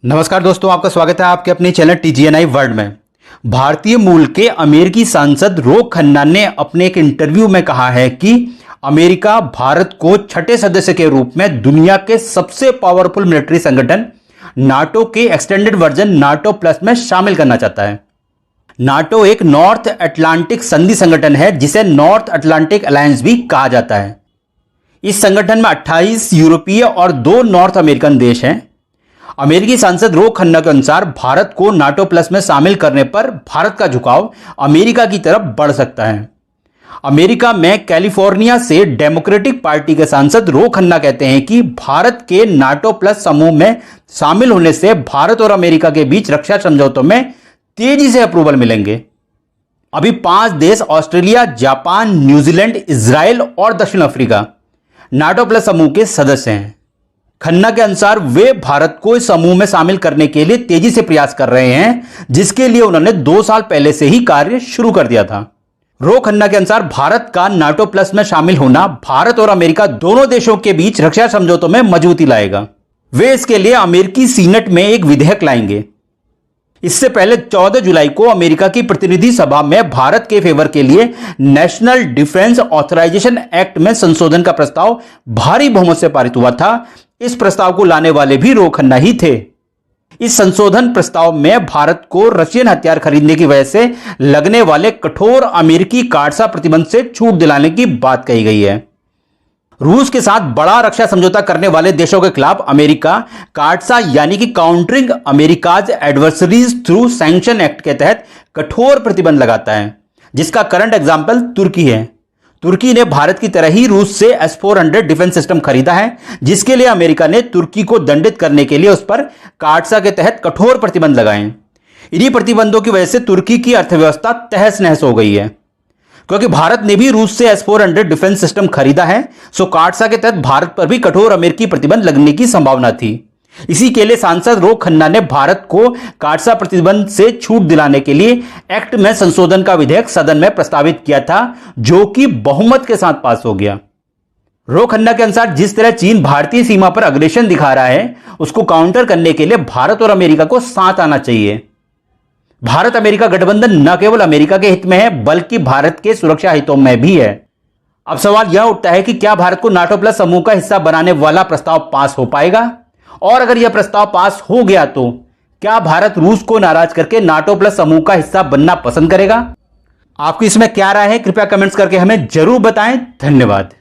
नमस्कार दोस्तों, आपका स्वागत है आपके अपने चैनल TGNI वर्ल्ड में। भारतीय मूल के अमेरिकी सांसद रो खन्ना ने अपने एक इंटरव्यू में कहा है कि अमेरिका भारत को छठे सदस्य के रूप में दुनिया के सबसे पावरफुल मिलिट्री संगठन नाटो के एक्सटेंडेड वर्जन नाटो प्लस में शामिल करना चाहता है। नाटो एक नॉर्थ अटलांटिक संधि संगठन है जिसे नॉर्थ अटलांटिक अलायंस भी कहा जाता है। इस संगठन में 28 यूरोपीय और 2 नॉर्थ अमेरिकन देश हैं। अमेरिकी सांसद रो खन्ना के अनुसार भारत को नाटो प्लस में शामिल करने पर भारत का झुकाव अमेरिका की तरफ बढ़ सकता है। अमेरिका में कैलिफोर्निया से डेमोक्रेटिक पार्टी के सांसद रो खन्ना कहते हैं कि भारत के नाटो प्लस समूह में शामिल होने से भारत और अमेरिका के बीच रक्षा समझौतों में तेजी से अप्रूवल मिलेंगे। अभी 5 देश ऑस्ट्रेलिया, जापान, न्यूजीलैंड, इजराइल और दक्षिण अफ्रीका नाटो प्लस समूह के सदस्य हैं। खन्ना के अनुसार वे भारत को इस समूह में शामिल करने के लिए तेजी से प्रयास कर रहे हैं, जिसके लिए उन्होंने 2 साल पहले से ही कार्य शुरू कर दिया था। रो खन्ना के अनुसार भारत का नाटो प्लस में शामिल होना भारत और अमेरिका दोनों देशों के बीच रक्षा समझौतों में मजबूती लाएगा। वे इसके लिए अमेरिकी सीनेट में एक विधेयक लाएंगे। इससे पहले 14 जुलाई को अमेरिका की प्रतिनिधि सभा में भारत के फेवर के लिए नेशनल डिफेंस ऑथराइजेशन एक्ट में संशोधन का प्रस्ताव भारी बहुमत से पारित हुआ था। इस प्रस्ताव को लाने वाले भी रो खन्ना ही थे। इस संशोधन प्रस्ताव में भारत को रशियन हथियार खरीदने की वजह से लगने वाले कठोर अमेरिकी काटसा प्रतिबंध से छूट दिलाने की बात कही गई है। रूस के साथ बड़ा रक्षा समझौता करने वाले देशों के खिलाफ अमेरिका काटसा यानी कि countering America's adversaries through sanction act के तहत कठोर प्रतिबंध लगाता है, जिसका करंट एग्जाम्पल तुर्की है। तुर्की ने भारत की तरह ही रूस से S-400 डिफेंस सिस्टम खरीदा है, जिसके लिए अमेरिका ने तुर्की को दंडित करने के लिए उस पर काटसा के तहत कठोर प्रतिबंध लगाए। इन्हीं प्रतिबंधों की वजह से तुर्की की अर्थव्यवस्था तहस नहस हो गई है, क्योंकि भारत ने भी रूस से S-400 डिफेंस सिस्टम खरीदा है। सो काटसा के तहत भारत पर भी कठोर अमेरिकी प्रतिबंध लगने की संभावना थी। इसी के लिए सांसद रो खन्ना ने भारत को काटसा प्रतिबंध से छूट दिलाने के लिए एक्ट में संशोधन का विधेयक सदन में प्रस्तावित किया था, जो कि बहुमत के साथ पास हो गया। रो खन्ना के अनुसार जिस तरह चीन भारतीय सीमा पर अग्रेशन दिखा रहा है, उसको काउंटर करने के लिए भारत और अमेरिका को साथ आना चाहिए। भारत अमेरिका गठबंधन न केवल अमेरिका के हित में है, बल्कि भारत के सुरक्षा हितों में भी है। अब सवाल यह उठता है कि क्या भारत को नाटो प्लस समूह का हिस्सा बनाने वाला प्रस्ताव पास हो पाएगा, और अगर यह प्रस्ताव पास हो गया तो क्या भारत रूस को नाराज करके नाटो प्लस समूह का हिस्सा बनना पसंद करेगा? आपकी इसमें क्या राय है? कृपया कमेंट्स करके हमें जरूर बताएं। धन्यवाद।